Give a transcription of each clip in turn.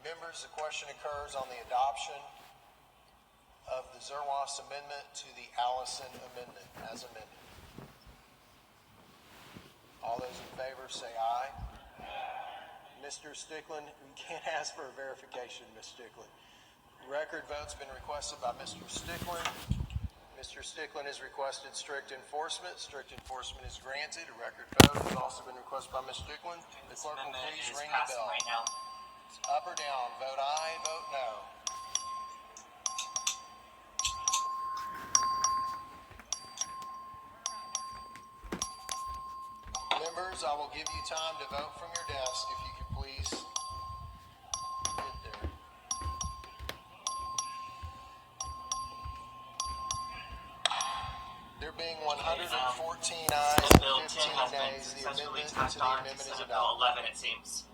Members, the question occurs on the adoption of the Zerwas amendment to the Allison amendment as amended. All those in favor say aye. Mr. Stickland, we can't ask for a verification, Ms. Stickland. Record vote's been requested by Mr. Stickland. Mr. Stickland has requested strict enforcement. Strict enforcement is granted. A record vote has also been requested by Ms. Stickland. The clerk will please ring the bell. Right now. Up or down, vote aye, vote no. Members, I will give you time to vote from your desk if you could please get there. There being 114 ayes and 15 nays, the amendment to the amendment is Bill adopted. 11, it seems.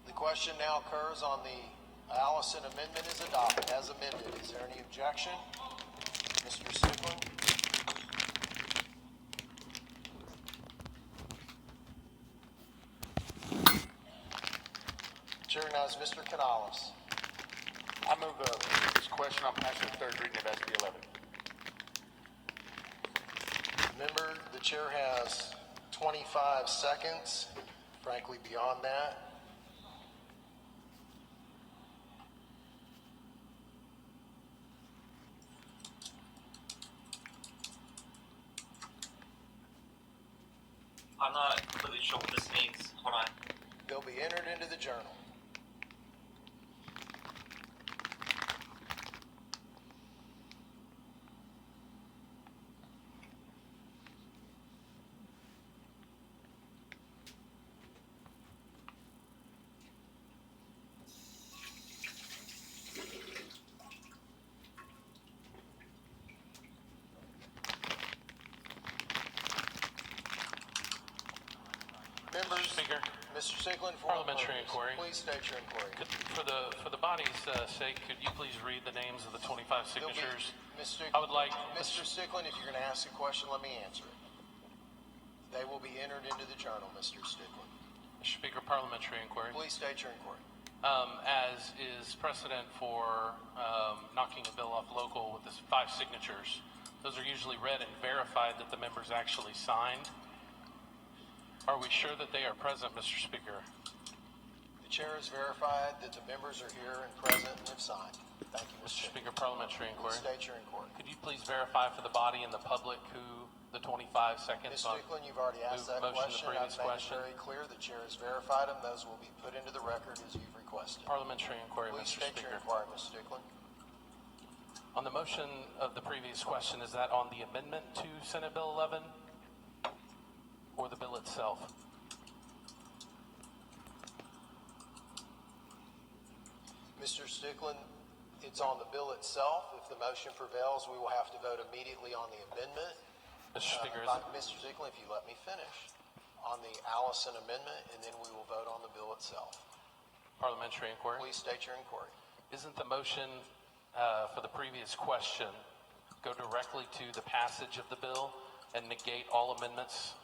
The question now occurs on the Allison amendment is adopted as amended. Is there any objection? Mr. Stickland? Chair recognizes Mr. Canales. I move this question on passing the third reading of SB 11. Member, the chair has 25 seconds, frankly beyond that. I'm not completely sure what this means. Hold on. They'll be entered into the journal. Members, Speaker. Mr. Stickland, for Parliamentary purpose. inquiry. Please state your inquiry. For the body's sake, could you please read the names of the 25 signatures? Mr. I would like Mr. Stickland, if you're going to ask a question, let me answer it. They will be entered into the journal, Mr. Stickland. Mr. Speaker, parliamentary inquiry. Please state your inquiry. As is precedent for knocking a bill off local with the 5 signatures, those are usually read and verified that the members actually signed. Are we sure that they are present, Mr. Speaker? The chair has verified that the members are here and present and have signed. Thank you, Mr. Mr. Speaker, parliamentary Please inquiry. state your inquiry. Could you please verify for the body and the public who the 25 seconds Ms. on Stickland, you've already asked that motion question. the previous I've made it question? very clear. The chair has verified them. Those will be put into the record as you've requested. Parliamentary inquiry, Please Mr. state your Speaker. inquiry, Ms. Stickland. On the motion of the previous question, is that on the amendment to Senate Bill 11 or the bill itself? Mr. Stickland, it's on the bill itself. If the motion prevails, we will have to vote immediately on the amendment. Mr. Speaker, Mr. Stickland, if you let me finish, on the Allison amendment, and then we will vote on the bill itself. parliamentary inquiry. Please state your inquiry. Isn't the motion for the previous question go directly to the passage of the bill and negate all amendments?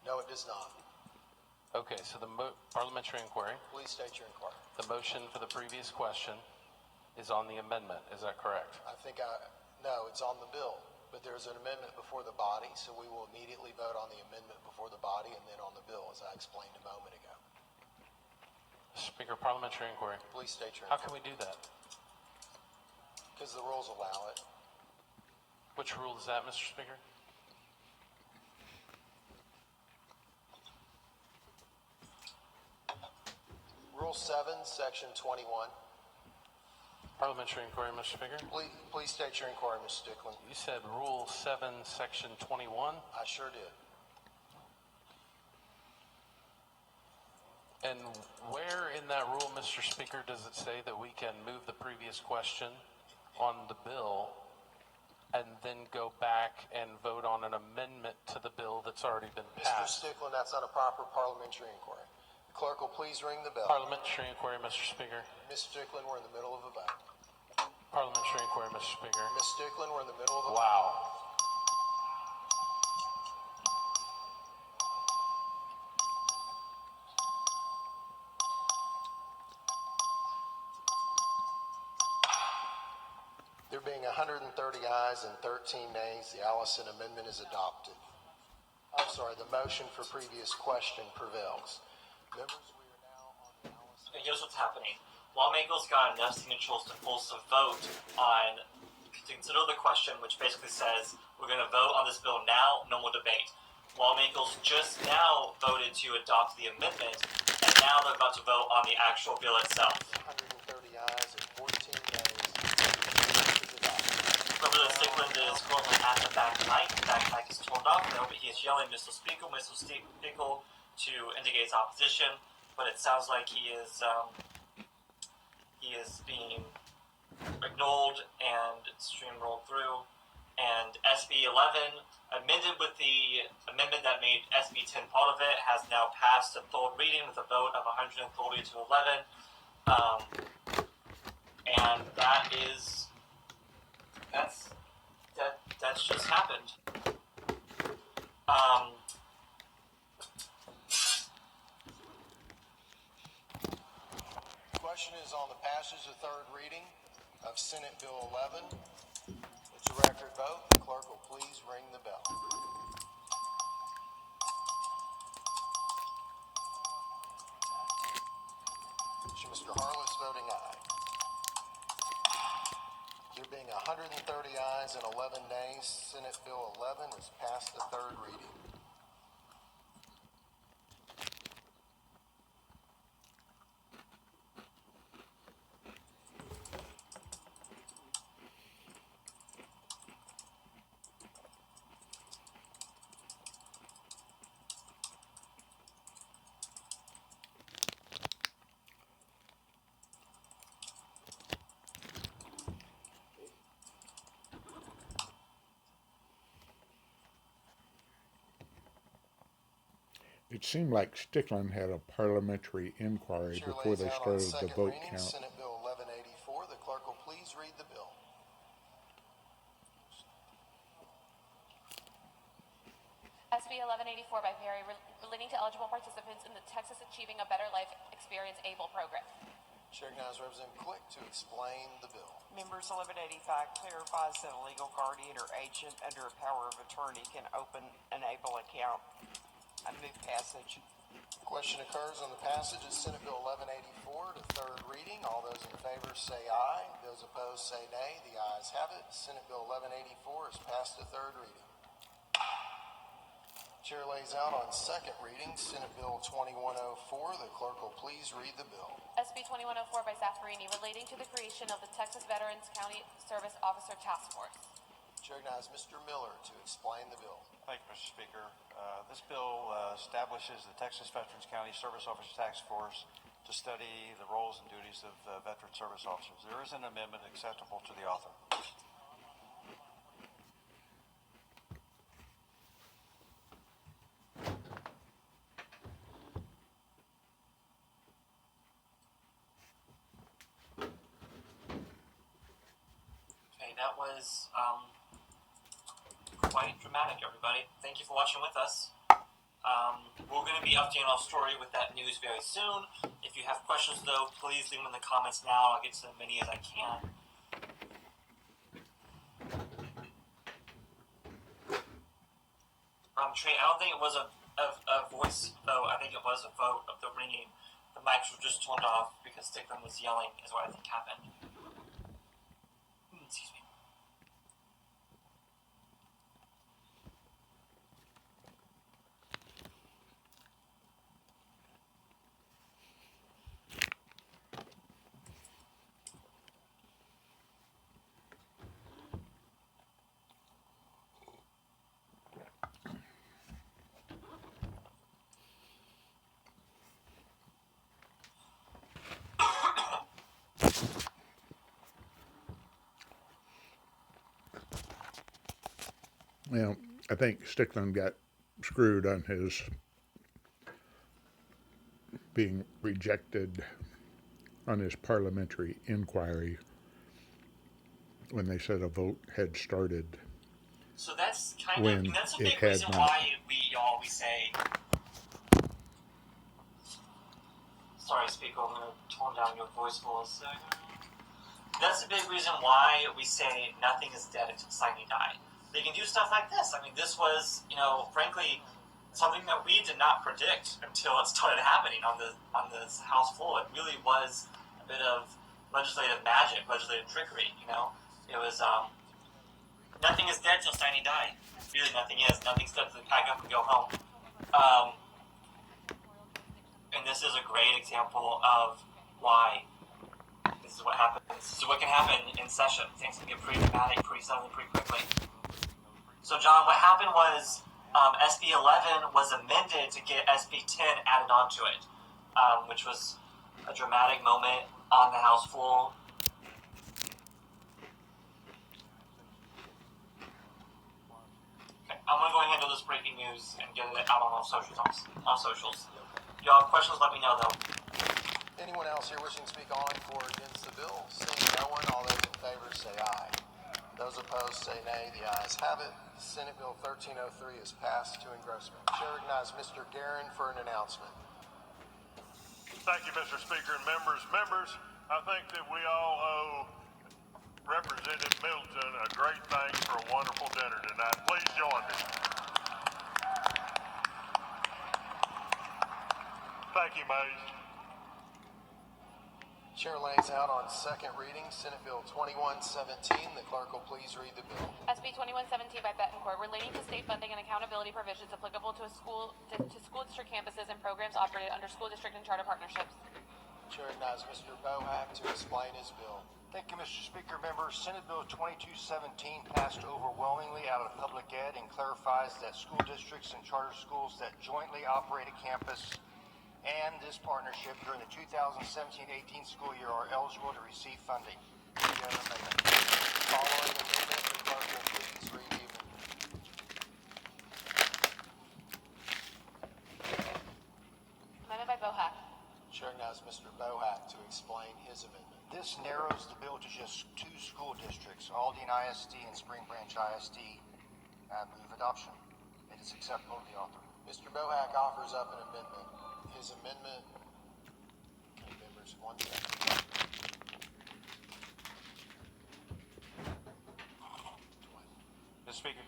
No, it does not. Okay, so the parliamentary inquiry, Please state your inquiry. the motion for the previous question is on the amendment. Is that correct? No, it's on the bill, but there's an amendment before the body, so we will immediately vote on the amendment before the body and then on the bill, as I explained a moment ago. Speaker, parliamentary inquiry. Please state your How inquiry. can we do that? Because the rules allow it. Which rule is that, Mr. Speaker? Rule 7, Section 21. Parliamentary inquiry, Mr. Speaker. Please state your inquiry, Ms. Stickland. You said Rule 7, Section 21. I sure did. And where in that rule, Mr. Speaker, does it say that we can move the previous question on the bill and then go back and vote on an amendment to the bill that's already been Mr. passed? Stickland, that's not a proper parliamentary inquiry. The clerk will please ring the bell. Parliamentary inquiry, Mr. Speaker. Ms. Stickland, we're in the middle of a vote. Parliamentary inquiry, Mr. Speaker. Ms. Stickland, we're in the middle of a vote. Wow. There being 130 ayes and 13 nays, the Allison amendment is adopted. I'm sorry, the motion for previous question prevails. Members, we are now on the Allison. Okay, here's what's happening. Lawmakers got enough signatures to force a vote on, to consider the question, which basically says we're going to vote on this bill now, no more debate. Lawmakers just now voted to adopt the amendment, and now they're about to vote on the actual bill itself. 130 ayes and 14 nays. Representative Stickland is currently at the back mic. The back mic is turned off now, but he is yelling Mr. Speaker, Mr. Speaker to indicate his opposition, but it sounds like he is being ignored and streamrolled through. And SB11, amended with the amendment that made SB10 part of it, has now passed a third reading with a vote of 130 to 11. And that's just happened. The question is on the passage of third reading of Senate Bill 11. It's a record vote. The clerk will please ring the bell. Mr. Harless voting aye. There being 130 ayes and 11 nays, Senate Bill 11 is passed the third reading. It seemed like Stickland had a parliamentary inquiry Chair before lays they out on started the second vote reading, count. Senate Bill 1184. The clerk will please read the bill. SB 1184 by Perry, relating to eligible participants in the Texas Achieving a Better Life Experience ABLE program. Chair recognizes Representative Click to explain the bill. Members, 1185 clarifies that a legal guardian or agent under a power of attorney can open an ABLE account. I move passage. Question occurs on the passage of Senate Bill 1184 to third reading. All those in favor say aye. Those opposed say nay. The ayes have it. Senate Bill 1184 is passed to third reading. Chair lays out on second reading Senate Bill 2104. The clerk will please read the bill. SB 2104 by Zaffarini, relating to the creation of the Texas Veterans County Service Officer Task Force. Chair recognizes Mr. Miller to explain the bill. Thank you, Mr. Speaker. This bill establishes the Texas Veterans County Service Officer Task Force to study the roles and duties of veteran service officers. There is an amendment acceptable to the author. Okay, that was quite dramatic, everybody. Thank you for watching with us. We're going to be updating our story with that news very soon. If you have questions, though, please leave them in the comments now. I'll get to as many as I can. Trey, I don't think it was a voice vote. I think it was a vote of the ringing. The mics were just turned off because Stickland was yelling, is what I think happened. Excuse me. Well, I think Stickland got screwed on his being rejected on his parliamentary inquiry when they said a vote had started. So that's kind When of, that's a it big had reason not. why we always say, sorry, Speaker, I'm going to tone down your voice for a second. That's a big reason why we say nothing is dead until signing die. They can do stuff like this. I mean, this was, frankly, something that we did not predict until it started happening on this House floor. It really was a bit of legislative magic, legislative trickery. It was nothing is dead till signing die. Really, nothing is. Nothing's dead till they pack up and go home. And this is a great example of why this is what happens. This is what can happen in session. Things can get pretty dramatic, pretty suddenly, pretty quickly. So, John, what happened was SB11 was amended to get SB10 added onto it, which was a dramatic moment on the House floor. Okay, I'm going to go ahead and do this breaking news and get it out on all socials. If y'all have questions, let me know, though. Anyone else here wishing to speak on for or against the bill? Seeing no one, all those in favor say aye. Those opposed say nay. The ayes have it. Senate Bill 1303 is passed to engrossment. Chair recognizes Mr. Guerin for an announcement. Thank you, Mr. Speaker and members. Members, I think that we all owe Representative Middleton a great thanks for a wonderful dinner tonight. Please join me. Thank you, Mays. Chair lays out on second reading Senate Bill 2117. The clerk will please read the bill. SB 2117 by Bettencourt, relating to state funding and accountability provisions applicable to school district campuses and programs operated under school district and charter partnerships. Chair recognizes Mr. Bohack to explain his bill. Thank you, Mr. Speaker. Members, Senate Bill 2217 passed overwhelmingly out of public ed and clarifies that school districts and charter schools that jointly operate a campus and this partnership during the 2017-18 school year are eligible to receive funding. Following amendment, the clerk will please read the amendment. Amendment by Bohack. Chair recognizes Mr. Bohack to explain his amendment. This narrows the bill to just two school districts, Aldine ISD and Spring Branch ISD. I move adoption. It is acceptable to the author. Mr. Bohack offers up an amendment. His amendment, okay, members, 1 second. Mr. Speaker,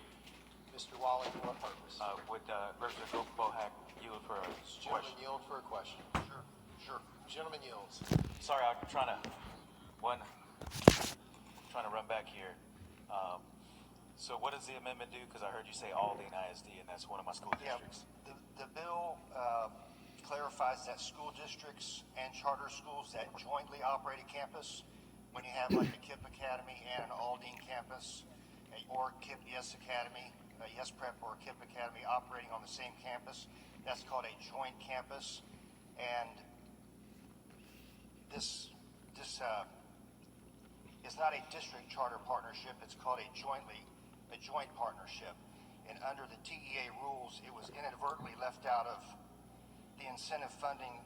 Mr. Wally, for what purpose? would Representative Bohack yield for a Gentleman question? yield for a question. Sure. Gentleman yields. Sorry, I'm trying to run back here. So what does the amendment do? Because I heard you say Aldine ISD, and that's one of my school districts. The bill clarifies that school districts and charter schools that jointly operate a campus, when you have like a KIPP Academy and an Aldine campus, or KIPP Yes Academy, Yes Prep or KIPP Academy operating on the same campus, that's called a joint campus. And this is not a district charter partnership, it's called a joint partnership. And under the TEA rules, it was inadvertently left out of the incentive funding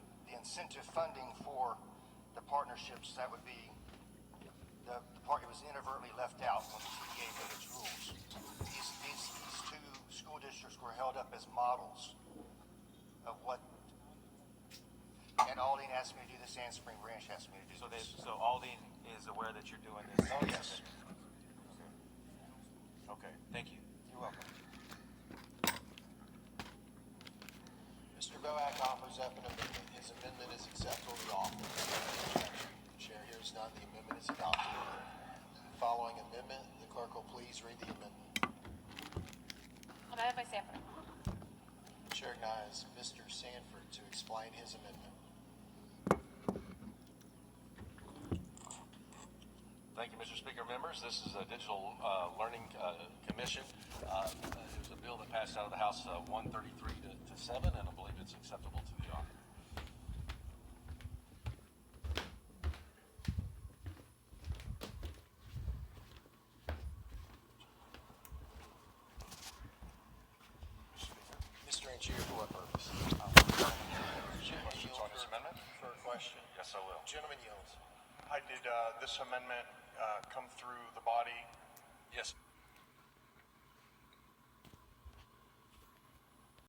for the partnerships. That would be the part it was inadvertently left out when the TEA made its rules. These two school districts were held up as models of what, and Aldine asked me to do this and Spring Branch asked me to do this. So Aldine is aware that you're doing this? Oh, yes. Okay, thank you. You're welcome. Mr. Bohack offers up an amendment. His amendment is acceptable to the author. Chair hears none. The amendment is adopted. Following amendment, the clerk will please read the amendment. Amendment by Sanford. Chair recognizes Mr. Sanford to explain his amendment. Thank you, Mr. Speaker. Members, this is a Digital Learning Commission. It was a bill that passed out of the House 133 to 7, and I believe it's acceptable to the author. Mr. Angier, for what purpose? Questions on this amendment? For a question. Yes, I will. Gentleman yields. Hi, did this amendment come through the body? Yes.